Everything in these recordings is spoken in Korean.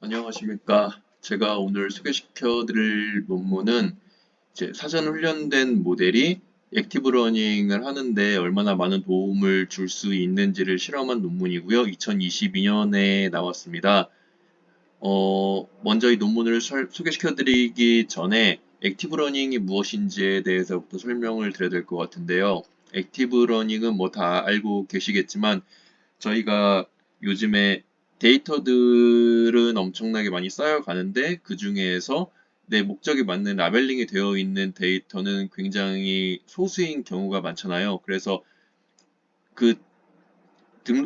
안녕하십니까. 제가 오늘 소개시켜 드릴 논문은 이제 사전 훈련된 모델이 액티브 러닝을 하는데 얼마나 많은 도움을 줄 수 있는지를 실험한 논문이고요. 2022년에 나왔습니다. 먼저 이 논문을 소개시켜 드리기 전에 액티브 러닝이 무엇인지에 대해서부터 설명을 드려야 될 것 같은데요. 액티브 러닝은 뭐 다 알고 계시겠지만 저희가 요즘에 데이터들은 엄청나게 많이 쌓여가는데 그 중에서 내 목적에 맞는 라벨링이 되어 있는 데이터는 굉장히 소수인 경우가 많잖아요. 그래서 그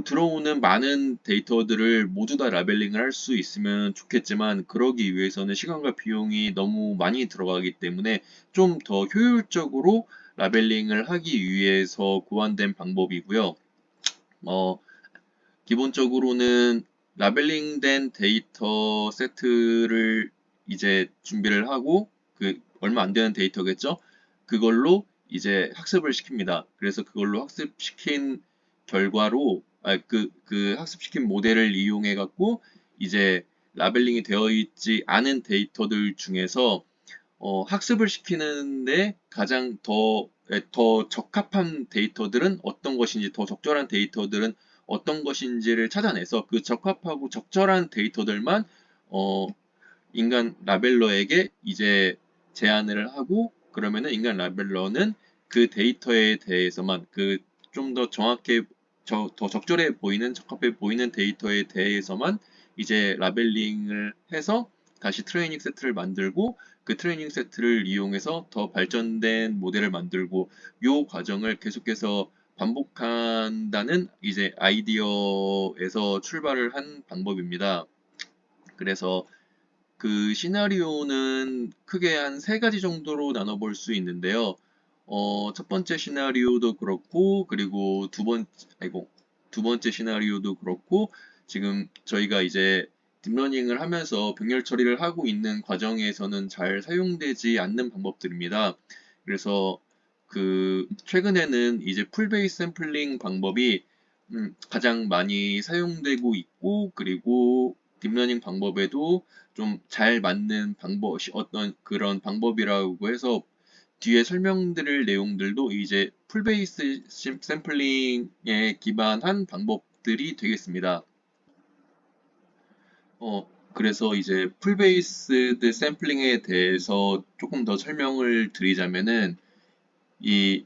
들어오는 많은 데이터들을 모두 다 라벨링을 할 수 있으면 좋겠지만 그러기 위해서는 시간과 비용이 너무 많이 들어가기 때문에 좀 더 효율적으로 라벨링을 하기 위해서 고안된 방법이고요. 어, 기본적으로는 라벨링된 데이터 세트를 이제 준비를 하고 그 얼마 안 되는 데이터겠죠? 그걸로 이제 학습을 시킵니다. 그래서 그걸로 학습시킨 결과로 그 학습시킨 모델을 이용해 갖고 이제 라벨링이 되어 있지 않은 데이터들 중에서 학습을 시키는데 가장 더 적합한 데이터들은 어떤 것인지, 더 적절한 데이터들은 어떤 것인지를 찾아내서 그 적합하고 적절한 데이터들만 어, 인간 라벨러에게 이제 제안을 하고 그러면은 인간 라벨러는 그 데이터에 대해서만 그 좀 더 정확해 더 적절해 보이는 적합해 보이는 데이터에 대해서만 이제 라벨링을 해서 다시 트레이닝 세트를 만들고 그 트레이닝 세트를 이용해서 더 발전된 모델을 만들고 요 과정을 계속해서 반복한다는 이제 아이디어에서 출발을 한 방법입니다. 그래서 그 시나리오는 크게 한 세 가지 정도로 나눠볼 수 있는데요. 첫 번째 시나리오도 그렇고, 그리고 두 번째 시나리오도 그렇고, 지금 저희가 이제 딥러닝을 하면서 병렬 처리를 하고 있는 과정에서는 잘 사용되지 않는 방법들입니다. 그래서 최근에는 이제 풀 베이스 샘플링 방법이 가장 많이 사용되고 있고, 그리고 딥러닝 방법에도 좀 잘 맞는 어떤 그런 방법이라고 해서 뒤에 설명드릴 내용들도 이제 풀 베이스 샘플링에 기반한 방법들이 되겠습니다. 그래서 이제 풀 베이스드 샘플링에 대해서 조금 더 설명을 드리자면은 이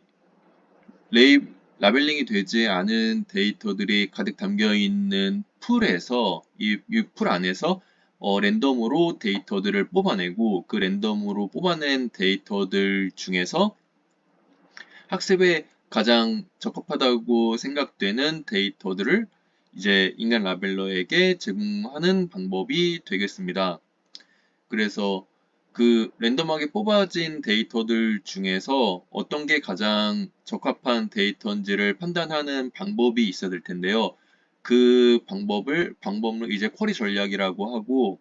레이, 라벨링이 되지 않은 데이터들이 가득 담겨 있는 풀에서 이 풀 안에서 랜덤으로 데이터들을 뽑아내고 그 랜덤으로 뽑아낸 데이터들 중에서 학습에 가장 적합하다고 생각되는 데이터들을 이제 인간 라벨러에게 제공하는 방법이 되겠습니다. 그래서 그 랜덤하게 뽑아진 데이터들 중에서 어떤 게 가장 적합한 데이터인지를 판단하는 방법이 있어야 될 텐데요. 그 방법을 이제 쿼리 전략이라고 하고,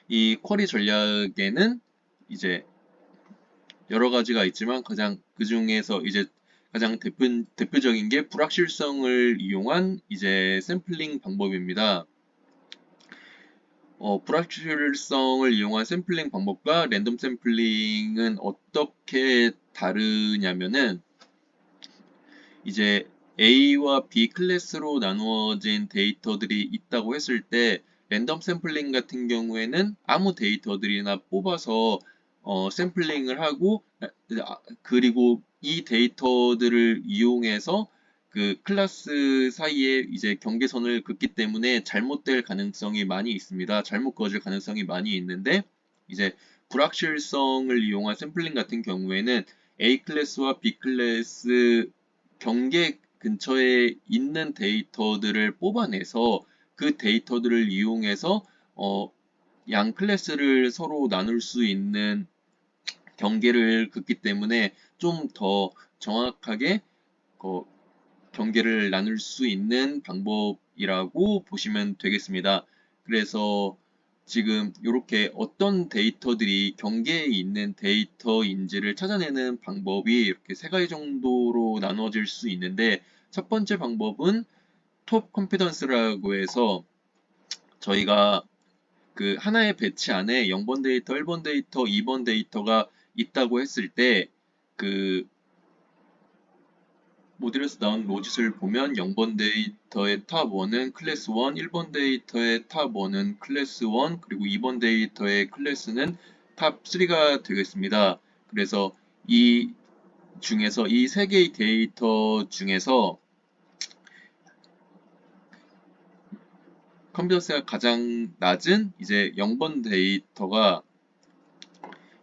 이 쿼리 전략에는 이제 여러 가지가 있지만 그 중에서 이제 가장 대표적인 게 불확실성을 이용한 이제 샘플링 방법입니다. 불확실성을 이용한 샘플링 방법과 랜덤 샘플링은 어떻게 다르냐면은 이제 A와 B 클래스로 나누어진 데이터들이 있다고 했을 때 랜덤 샘플링 같은 경우에는 아무 데이터들이나 뽑아서 샘플링을 하고 그리고 이 데이터들을 이용해서 그 클래스 사이에 이제 경계선을 긋기 때문에 잘못될 가능성이 많이 있습니다. 잘못 그어질 가능성이 많이 있는데 이제 불확실성을 이용한 샘플링 같은 경우에는 A 클래스와 B 클래스 경계 근처에 있는 데이터들을 뽑아내서 그 데이터들을 이용해서 어, 양 클래스를 서로 나눌 수 있는 경계를 긋기 때문에 좀 더 정확하게 어, 경계를 나눌 수 있는 방법이라고 보시면 되겠습니다. 그래서 지금 이렇게 어떤 데이터들이 경계에 있는 데이터인지를 찾아내는 방법이 이렇게 세 가지 정도로 나눠질 수 있는데 첫 번째 방법은 톱 컨피던스라고 해서 저희가 그 하나의 배치 안에 0번 데이터, 1번 데이터, 2번 데이터가 있다고 했을 때 그 모델에서 나온 로짓을 보면 0번 데이터의 탑 1은 클래스 1, 1번 데이터의 탑 1은 클래스 1, 그리고 2번 데이터의 클래스는 탑 3가 되겠습니다. 그래서 이 중에서 이 세 개의 데이터 중에서 컨비던스가 가장 낮은 이제 0번 데이터가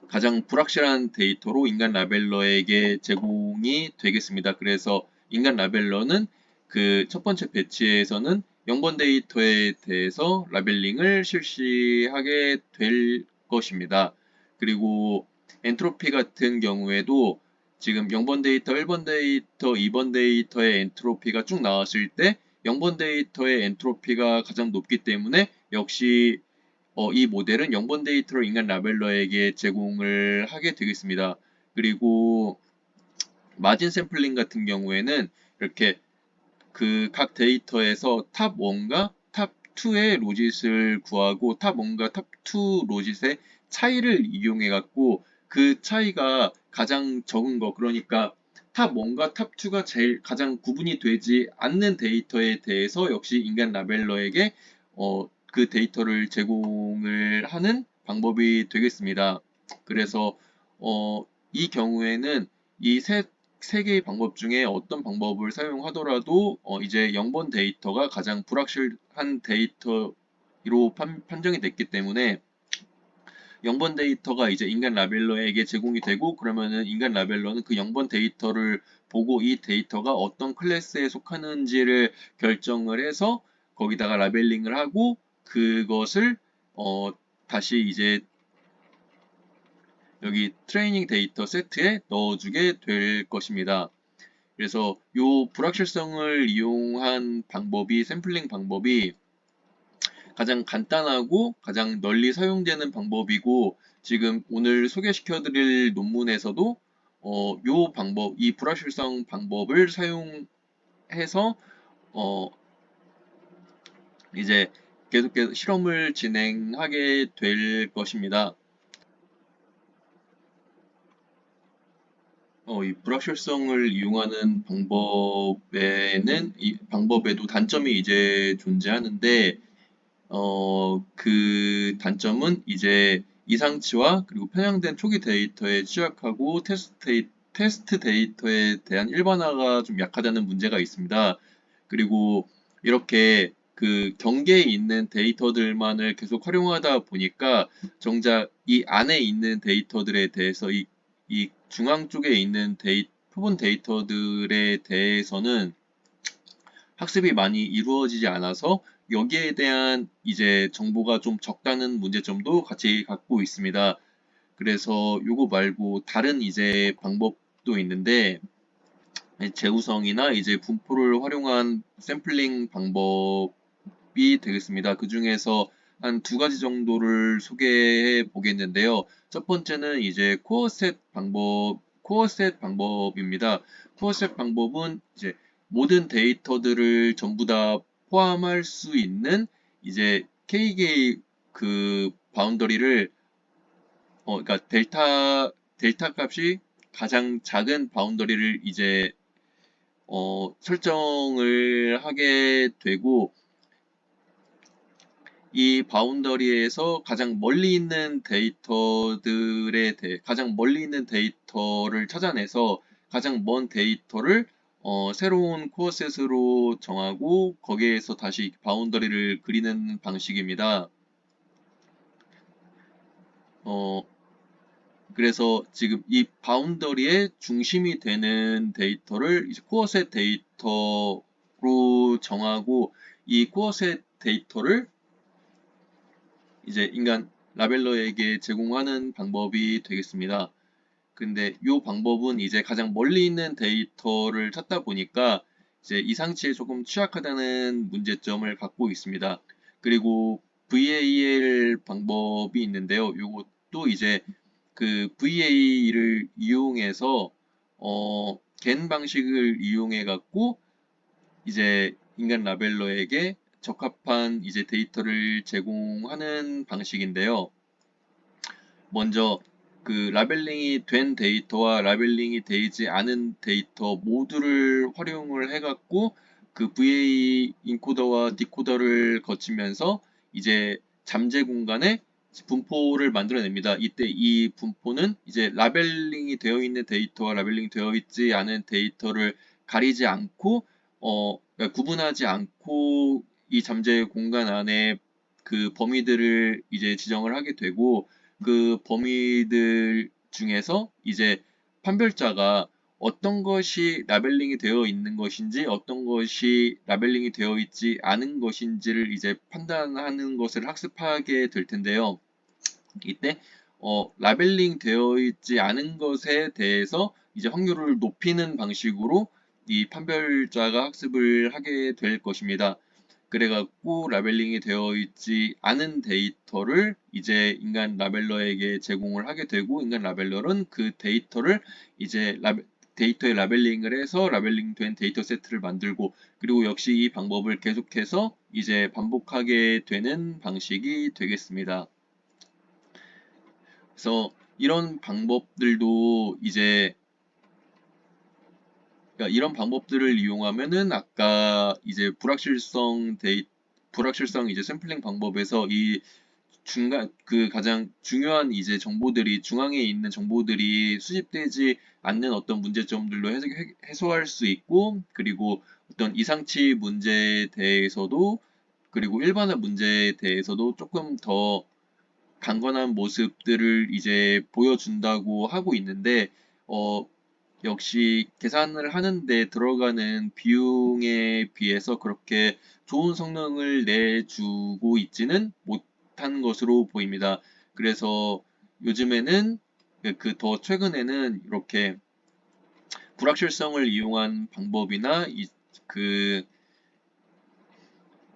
가장 불확실한 데이터로 인간 라벨러에게 제공이 되겠습니다. 그래서 인간 라벨러는 그 첫 번째 배치에서는 0번 데이터에 대해서 라벨링을 실시하게 될 것입니다. 그리고 엔트로피 같은 경우에도 지금 0번 데이터, 1번 데이터, 2번 데이터의 엔트로피가 쭉 나왔을 때 0번 데이터의 엔트로피가 가장 높기 때문에 역시 이 모델은 0번 데이터를 인간 라벨러에게 제공을 하게 되겠습니다. 그리고 마진 샘플링 같은 경우에는 이렇게 그 각 데이터에서 탑 1과 탑 2의 로짓을 구하고 탑 1과 탑 2 로짓의 차이를 이용해 갖고 그 차이가 가장 적은 거, 그러니까 탑 1과 탑 2가 제일 가장 구분이 되지 않는 데이터에 대해서 역시 인간 라벨러에게 그 데이터를 제공을 하는 방법이 되겠습니다. 그래서 이 경우에는 이 세 개의 방법 중에 어떤 방법을 사용하더라도 이제 0번 데이터가 가장 불확실한 데이터로 판정이 됐기 때문에 0번 데이터가 이제 인간 라벨러에게 제공이 되고, 그러면은 인간 라벨러는 그 0번 데이터를 보고 이 데이터가 어떤 클래스에 속하는지를 결정을 해서 거기다가 라벨링을 하고 그것을 다시 이제 여기 트레이닝 데이터 세트에 넣어주게 될 것입니다. 그래서 이 불확실성을 이용한 방법이, 샘플링 방법이 가장 간단하고 가장 널리 사용되는 방법이고, 지금 오늘 소개시켜 드릴 논문에서도 요 방법, 이 불확실성 방법을 사용해서 어, 이제 계속해서 실험을 진행하게 될 것입니다. 이 불확실성을 이용하는 방법에는, 이 방법에도 단점이 이제 존재하는데, 그 단점은 이제 이상치와 그리고 편향된 초기 데이터에 취약하고 테스트 데이터에 대한 일반화가 좀 약하다는 문제가 있습니다. 그리고 이렇게 그 경계에 있는 데이터들만을 계속 활용하다 보니까 정작 이 안에 있는 데이터들에 대해서 이 중앙 쪽에 있는 표본 데이터들에 대해서는 학습이 많이 이루어지지 않아서 여기에 대한 이제 정보가 좀 적다는 문제점도 같이 갖고 있습니다. 그래서 요거 말고 다른 이제 방법도 있는데, 재우성이나 이제 분포를 활용한 샘플링 방법이 되겠습니다. 그 중에서 한 두 가지 정도를 소개해 보겠는데요. 첫 번째는 이제 코어셋 방법입니다. 코어셋 방법은 이제 모든 데이터들을 전부 다 포함할 수 있는 이제 K개의 그 바운더리를 그러니까 델타 값이 가장 작은 바운더리를 이제 설정을 하게 되고, 이 바운더리에서 가장 멀리 있는 데이터를 찾아내서 가장 먼 데이터를 새로운 코어셋으로 정하고 거기에서 다시 바운더리를 그리는 방식입니다. 어, 그래서 지금 이 바운더리의 중심이 되는 데이터를 이제 코어셋 데이터로 정하고, 이 코어셋 데이터를 이제 인간 라벨러에게 제공하는 방법이 되겠습니다. 근데 이 방법은 이제 가장 멀리 있는 데이터를 찾다 보니까 이제 이상치에 조금 취약하다는 문제점을 갖고 있습니다. 그리고 VAL 방법이 있는데요. 이것도 이제 그 VA를 이용해서 겐 방식을 이용해 갖고 이제 인간 라벨러에게 적합한 이제 데이터를 제공하는 방식인데요. 먼저 그 라벨링이 된 데이터와 라벨링이 되지 않은 데이터 모두를 활용을 해갖고 그 VA 인코더와 디코더를 거치면서 이제 잠재 공간에 분포를 만들어냅니다. 이때 이 분포는 이제 라벨링이 되어 있는 데이터와 라벨링 되어 있지 않은 데이터를 가리지 않고 그러니까 구분하지 않고 이 잠재 공간 안에 그 범위들을 이제 지정을 하게 되고 그 범위들 중에서 이제 판별자가 어떤 것이 라벨링이 되어 있는 것인지 어떤 것이 라벨링이 되어 있지 않은 것인지를 이제 판단하는 것을 학습하게 될 텐데요. 이때 라벨링 되어 있지 않은 것에 대해서 이제 확률을 높이는 방식으로 이 판별자가 학습을 하게 될 것입니다. 그래갖고 라벨링이 되어 있지 않은 데이터를 이제 인간 라벨러에게 제공을 하게 되고 인간 라벨러는 그 데이터를 이제 데이터에 라벨링을 해서 라벨링된 데이터 세트를 만들고 그리고 역시 이 방법을 계속해서 이제 반복하게 되는 방식이 되겠습니다. 그래서 이런 방법들도 이제 그러니까 이런 방법들을 이용하면은 아까 이제 불확실성 이제 샘플링 방법에서 이 중간 그 가장 중요한 이제 정보들이 중앙에 있는 정보들이 수집되지 않는 어떤 문제점들로 해소할 수 있고 그리고 어떤 이상치 문제에 대해서도 그리고 일반화 문제에 대해서도 조금 더 강건한 모습들을 이제 보여준다고 하고 있는데 어, 역시 계산을 하는데 들어가는 비용에 비해서 그렇게 좋은 성능을 내주고 있지는 못한 것으로 보입니다. 그래서 요즘에는 그 더 최근에는 이렇게 불확실성을 이용한 방법이나 그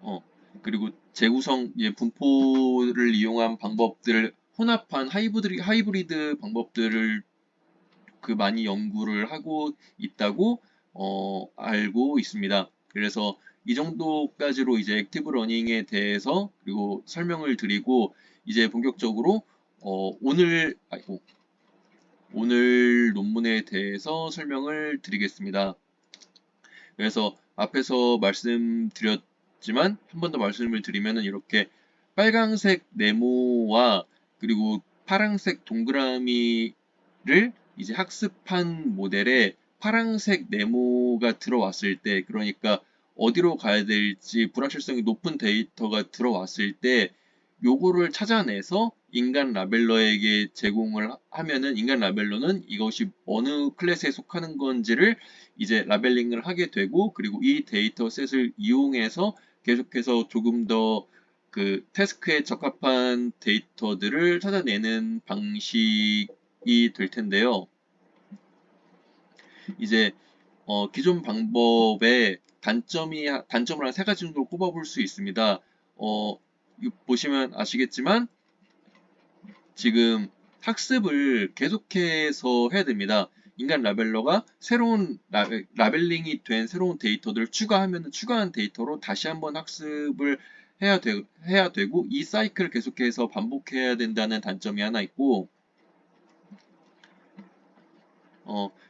어, 그리고 재구성, 분포를 이용한 방법들을 혼합한 하이브리드 방법들을 그 많이 연구를 하고 있다고 알고 있습니다. 그래서 이 정도까지로 이제 액티브 러닝에 대해서 그리고 설명을 드리고 이제 본격적으로 오늘 논문에 대해서 설명을 드리겠습니다. 그래서 앞에서 말씀드렸지만 한 번 더 말씀을 드리면은 이렇게 빨강색 네모와 그리고 파랑색 동그라미를 이제 학습한 모델에 파랑색 네모가 들어왔을 때 그러니까 어디로 가야 될지 불확실성이 높은 데이터가 들어왔을 때 요거를 찾아내서 인간 라벨러에게 제공을 하면은 인간 라벨러는 이것이 어느 클래스에 속하는 건지를 이제 라벨링을 하게 되고 그리고 이 데이터셋을 이용해서 계속해서 조금 더 그 태스크에 적합한 데이터들을 찾아내는 방식이 될 텐데요. 이제 기존 방법의 단점을 한 세 가지 정도 꼽아볼 수 있습니다. 보시면 아시겠지만 지금 학습을 계속해서 해야 됩니다. 인간 라벨러가 새로운 라벨링이 된 새로운 데이터들을 추가하면 추가한 데이터로 다시 한번 학습을 해야 되고 이 사이클을 계속해서 반복해야 된다는 단점이 하나 있고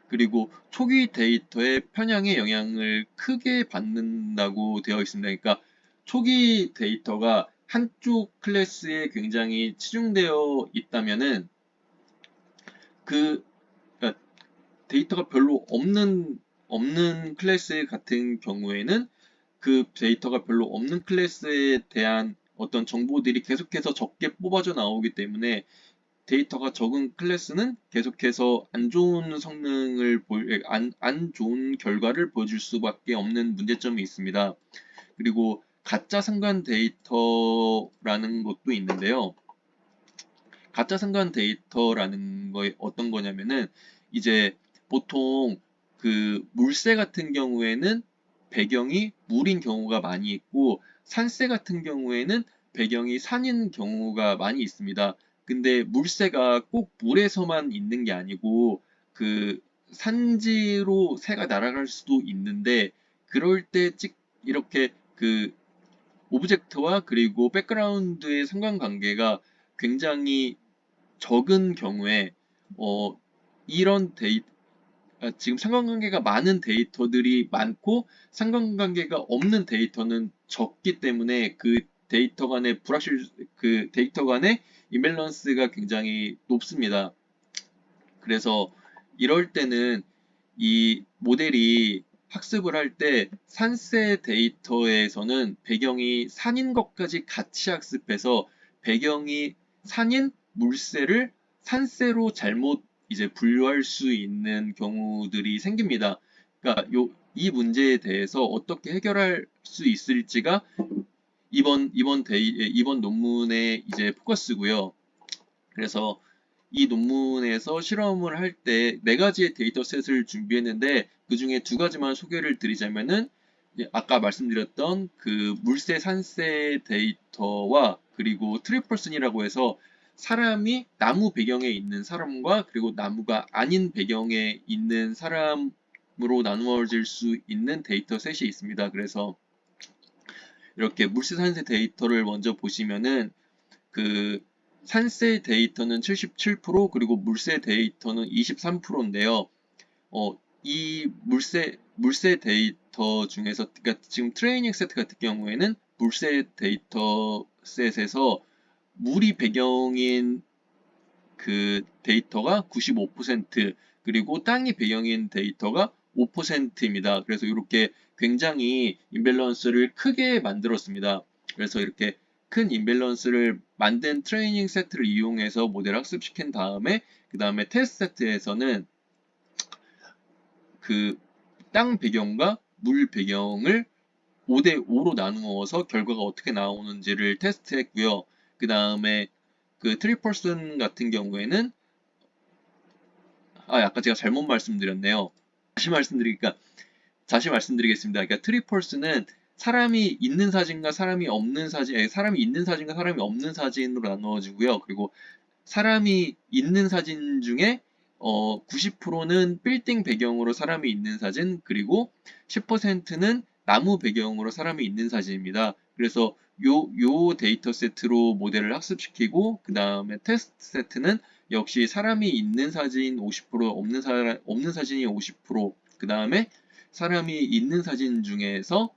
그리고 초기 데이터의 편향에 영향을 크게 받는다고 되어 있습니다. 그러니까 초기 데이터가 한쪽 클래스에 굉장히 치중되어 있다면은 그 그러니까 데이터가 별로 없는 클래스 같은 경우에는 그 데이터가 별로 없는 클래스에 대한 어떤 정보들이 계속해서 적게 뽑아져 나오기 때문에 데이터가 적은 클래스는 계속해서 안 좋은 안 좋은 결과를 보여줄 수밖에 없는 문제점이 있습니다. 그리고 가짜 상관 데이터라는 것도 있는데요. 가짜 상관 데이터라는 거 어떤 거냐면은 이제 보통 그 물새 같은 경우에는 배경이 물인 경우가 많이 있고 산새 같은 경우에는 배경이 산인 경우가 많이 있습니다. 근데 물새가 꼭 물에서만 있는 게 아니고 그 산지로 새가 날아갈 수도 있는데 그럴 때 이렇게 그 오브젝트와 그리고 백그라운드의 상관관계가 굉장히 적은 경우에 이런 지금 상관관계가 많은 데이터들이 많고 상관관계가 없는 데이터는 적기 때문에 그 데이터 간의 임밸런스가 굉장히 높습니다. 그래서 이럴 때는 이 모델이 학습을 할 때 산세 데이터에서는 배경이 산인 것까지 같이 학습해서 배경이 산인 물세를 산세로 잘못 이제 분류할 수 있는 경우들이 생깁니다. 그러니까 이 문제에 대해서 어떻게 해결할 수 있을지가 이번 논문의 이제 포커스고요. 그래서 이 논문에서 실험을 할 때 네 가지의 데이터셋을 준비했는데 그 중에 두 가지만 소개를 드리자면은 아까 말씀드렸던 그 물세 산세 데이터와 그리고 트리펄슨이라고 해서 사람이 나무 배경에 있는 사람과 그리고 나무가 아닌 배경에 있는 사람으로 나누어질 수 있는 데이터셋이 있습니다. 그래서 이렇게 물세 산세 데이터를 먼저 보시면은 그 산세 데이터는 77% 그리고 물세 데이터는 23%인데요. 이 물세 데이터 중에서 그러니까 지금 트레이닝 세트 같은 경우에는 물세 데이터 셋에서 물이 배경인 그 데이터가 95% 그리고 땅이 배경인 데이터가 5%입니다. 그래서 이렇게 굉장히 임밸런스를 크게 만들었습니다. 그래서 이렇게 큰 임밸런스를 만든 트레이닝 세트를 이용해서 모델 학습시킨 다음에 그 다음에 테스트 세트에서는 그 땅 배경과 물 배경을 5대5로 나누어서 결과가 어떻게 나오는지를 테스트했고요. 그 다음에 그 트리펄슨 같은 경우에는 아까 제가 잘못 말씀드렸네요. 다시 말씀드리겠습니다. 그러니까 트리펄스는 사람이 있는 사진과 사람이 없는 사진, 사람이 있는 사진과 사람이 없는 사진으로 나누어지고요. 그리고 사람이 있는 사진 중에 90%는 빌딩 배경으로 사람이 있는 사진, 그리고 10%는 나무 배경으로 사람이 있는 사진입니다. 그래서 요 데이터 세트로 모델을 학습시키고, 그 다음에 테스트 세트는 역시 사람이 있는 사진 50%, 없는 사진이 50%, 그 다음에 사람이 있는 사진 중에서는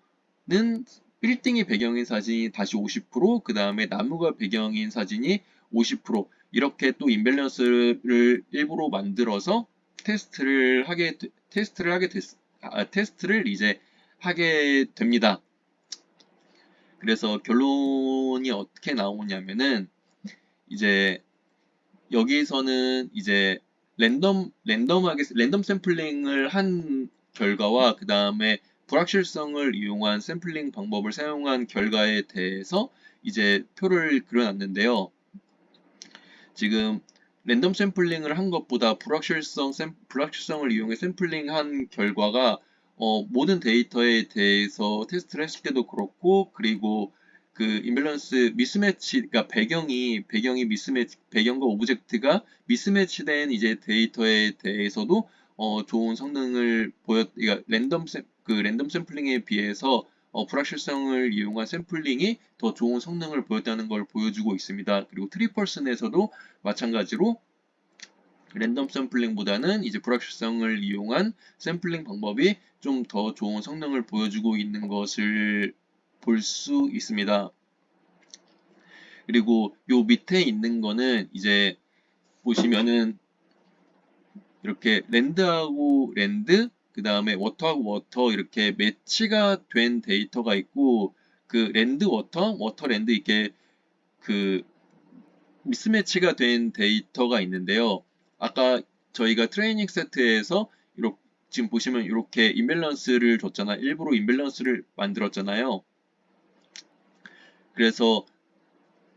빌딩이 배경인 사진이 다시 50%, 그 다음에 나무가 배경인 사진이 50%, 이렇게 또 임밸런스를 일부러 만들어서 테스트를 이제 하게 됩니다. 그래서 결론이 어떻게 나오냐면은 이제 여기서는 이제 랜덤 샘플링을 한 결과와 그 다음에 불확실성을 이용한 샘플링 방법을 사용한 결과에 대해서 이제 표를 그려놨는데요. 지금 랜덤 샘플링을 한 것보다 불확실성을 이용해 샘플링한 결과가 모든 데이터에 대해서 테스트를 했을 때도 그렇고, 그리고 그 임밸런스 미스매치, 그러니까 배경이 미스매치, 배경과 오브젝트가 미스매치된 이제 데이터에 대해서도 좋은 성능을 그러니까 랜덤 샘플링에 비해서 불확실성을 이용한 샘플링이 더 좋은 성능을 보였다는 걸 보여주고 있습니다. 그리고 트리펄슨에서도 마찬가지로 랜덤 샘플링보다는 이제 불확실성을 이용한 샘플링 방법이 좀 더 좋은 성능을 보여주고 있는 것을 볼 수 있습니다. 그리고 요 밑에 있는 거는 이제 보시면은 이렇게 랜드하고 랜드, 그 다음에 워터하고 워터 이렇게 매치가 된 데이터가 있고, 그 랜드 워터 랜드 이렇게 그 미스매치가 된 데이터가 있는데요. 아까 저희가 트레이닝 세트에서 지금 보시면 이렇게 임밸런스를 줬잖아요. 일부러 임밸런스를 만들었잖아요. 그래서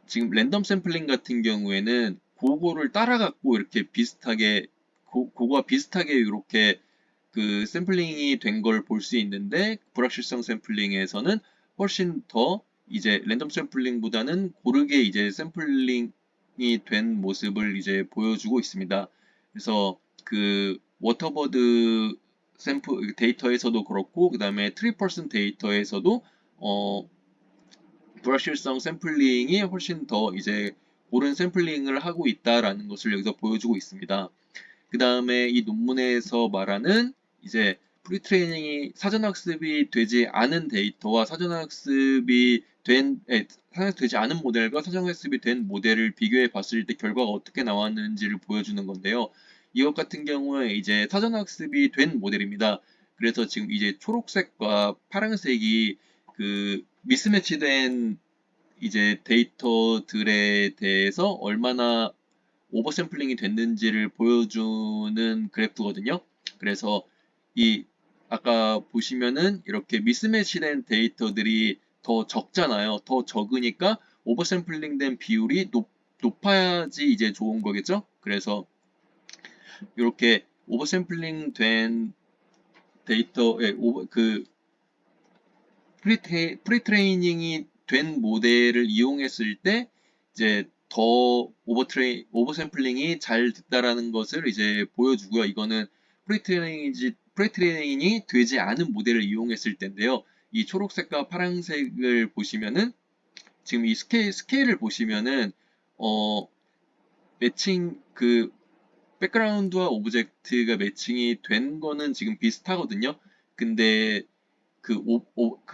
지금 랜덤 샘플링 같은 경우에는 그거를 따라갖고 이렇게 비슷하게 그거와 비슷하게 이렇게 그 샘플링이 된 걸 볼 수 있는데, 불확실성 샘플링에서는 훨씬 더 이제 랜덤 샘플링보다는 고르게 이제 샘플링이 된 모습을 이제 보여주고 있습니다. 그래서 그 워터버드 샘플 데이터에서도 그렇고, 그 다음에 트리펄슨 데이터에서도 불확실성 샘플링이 훨씬 더 이제 옳은 샘플링을 하고 있다라는 것을 여기서 보여주고 있습니다. 그 다음에 이 논문에서 말하는 이제 프리트레이닝이 사전학습이 되지 않은 데이터와 사전학습이 되지 않은 모델과 사전학습이 된 모델을 비교해 봤을 때 결과가 어떻게 나왔는지를 보여주는 건데요. 이것 같은 경우에 이제 사전학습이 된 모델입니다. 그래서 지금 이제 초록색과 파란색이 그 미스매치된 이제 데이터들에 대해서 얼마나 오버샘플링이 됐는지를 보여주는 그래프거든요. 그래서 이 아까 보시면은 이렇게 미스매치된 데이터들이 더 적잖아요. 더 적으니까 오버샘플링 된 비율이 높아야지 이제 좋은 거겠죠. 그래서 이렇게 오버샘플링 된 데이터에 프리트레이닝이 된 모델을 이용했을 때 이제 더 오버샘플링이 잘 됐다라는 것을 이제 보여주고요. 이거는 프리트레이닝이 되지 않은 모델을 이용했을 때인데요. 이 초록색과 파란색을 보시면은 지금 이 스케일을 보시면은 매칭 백그라운드와 오브젝트가 매칭이 된 거는 지금 비슷하거든요. 근데 그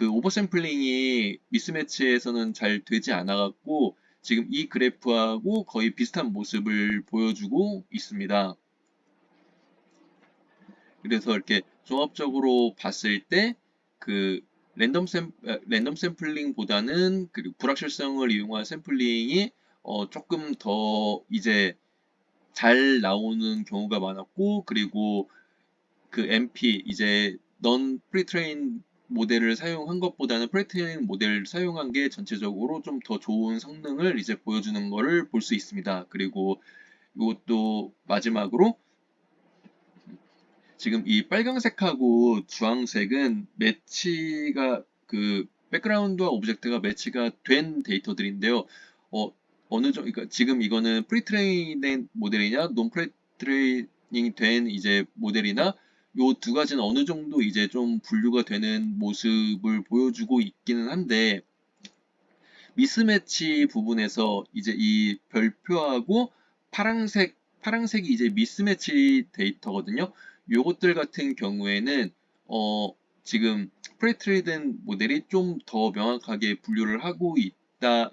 오버샘플링이 미스매치에서는 잘 되지 않아갖고 지금 이 그래프하고 거의 비슷한 모습을 보여주고 있습니다. 그래서 이렇게 종합적으로 봤을 때 그 랜덤 샘플링보다는 그리고 불확실성을 이용한 샘플링이 조금 더 이제 잘 나오는 경우가 많았고, 그리고 그 MP 이제 넌 프리트레인 모델을 사용한 것보다는 프리트레인 모델을 사용한 게 전체적으로 좀 더 좋은 성능을 이제 보여주는 거를 볼 수 있습니다. 그리고 이것도 마지막으로 지금 이 빨강색하고 주황색은 매치가 백그라운드와 오브젝트가 매치가 된 데이터들인데요. 어느 정도 그러니까 지금 이거는 프리트레인된 모델이냐 논 프리트레이닝 된 이제 모델이나 요 두 가지는 어느 정도 이제 좀 분류가 되는 모습을 보여주고 있기는 한데 미스매치 부분에서 이제 이 별표하고 파랑색이 이제 미스매치 데이터거든요. 요것들 같은 경우에는 지금 프레트레이든 모델이 좀 더 명확하게 분류를 하고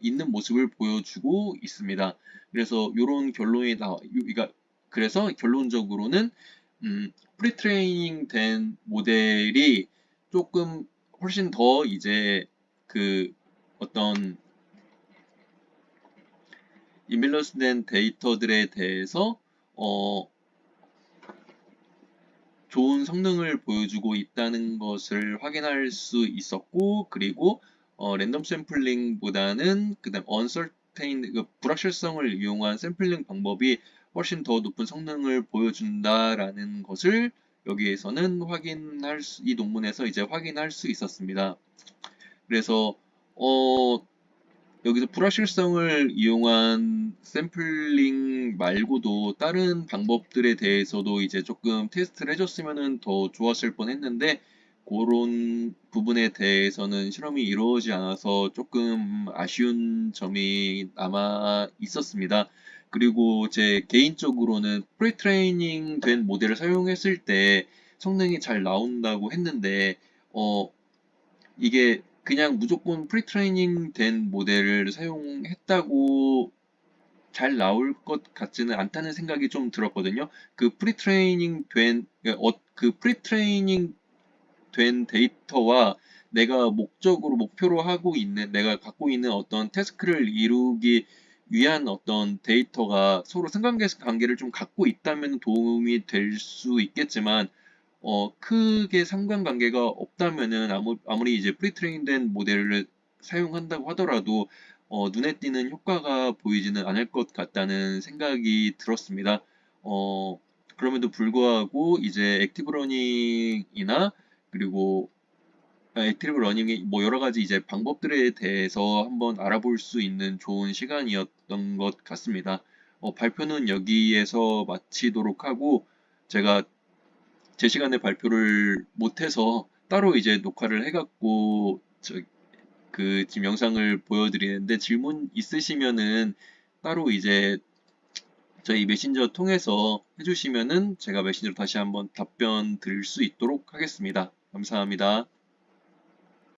있는 모습을 보여주고 있습니다. 그래서 요런 결론이 그래서 결론적으로는 프리트레이닝 된 모델이 조금 훨씬 더 이제 그 어떤 인밸런스 된 데이터들에 대해서 좋은 성능을 보여주고 있다는 것을 확인할 수 있었고, 그리고 랜덤 샘플링보다는 그다음 불확실성을 이용한 샘플링 방법이 훨씬 더 높은 성능을 보여준다라는 것을 여기에서는 이 논문에서 이제 확인할 수 있었습니다. 그래서 여기서 불확실성을 이용한 샘플링 말고도 다른 방법들에 대해서도 이제 조금 테스트를 해줬으면 더 좋았을 뻔 했는데 그런 부분에 대해서는 실험이 이루어지지 않아서 조금 아쉬운 점이 남아 있었습니다. 그리고 제 개인적으로는 프리트레이닝 된 모델을 사용했을 때 성능이 잘 나온다고 했는데 이게 그냥 무조건 프리트레이닝 된 모델을 사용했다고 잘 나올 것 같지는 않다는 생각이 좀 들었거든요. 그 프리트레이닝 된 데이터와 목표로 하고 있는, 내가 갖고 있는 어떤 태스크를 이루기 위한 어떤 데이터가 서로 상관관계를 좀 갖고 있다면 도움이 될 수 있겠지만, 크게 상관관계가 없다면은 아무리 이제 프리트레인된 모델을 사용한다고 하더라도 눈에 띄는 효과가 보이지는 않을 것 같다는 생각이 들었습니다. 그럼에도 불구하고 이제 그리고 액티브 러닝의 뭐 여러 가지 이제 방법들에 대해서 한번 알아볼 수 있는 좋은 시간이었던 것 같습니다. 발표는 여기에서 마치도록 하고 제가 제 시간에 발표를 못해서 따로 이제 녹화를 해갖고 그 지금 영상을 보여드리는데 질문 있으시면은 따로 이제 저희 메신저 통해서 해주시면은 제가 메신저로 다시 한번 답변 드릴 수 있도록 하겠습니다. 감사합니다.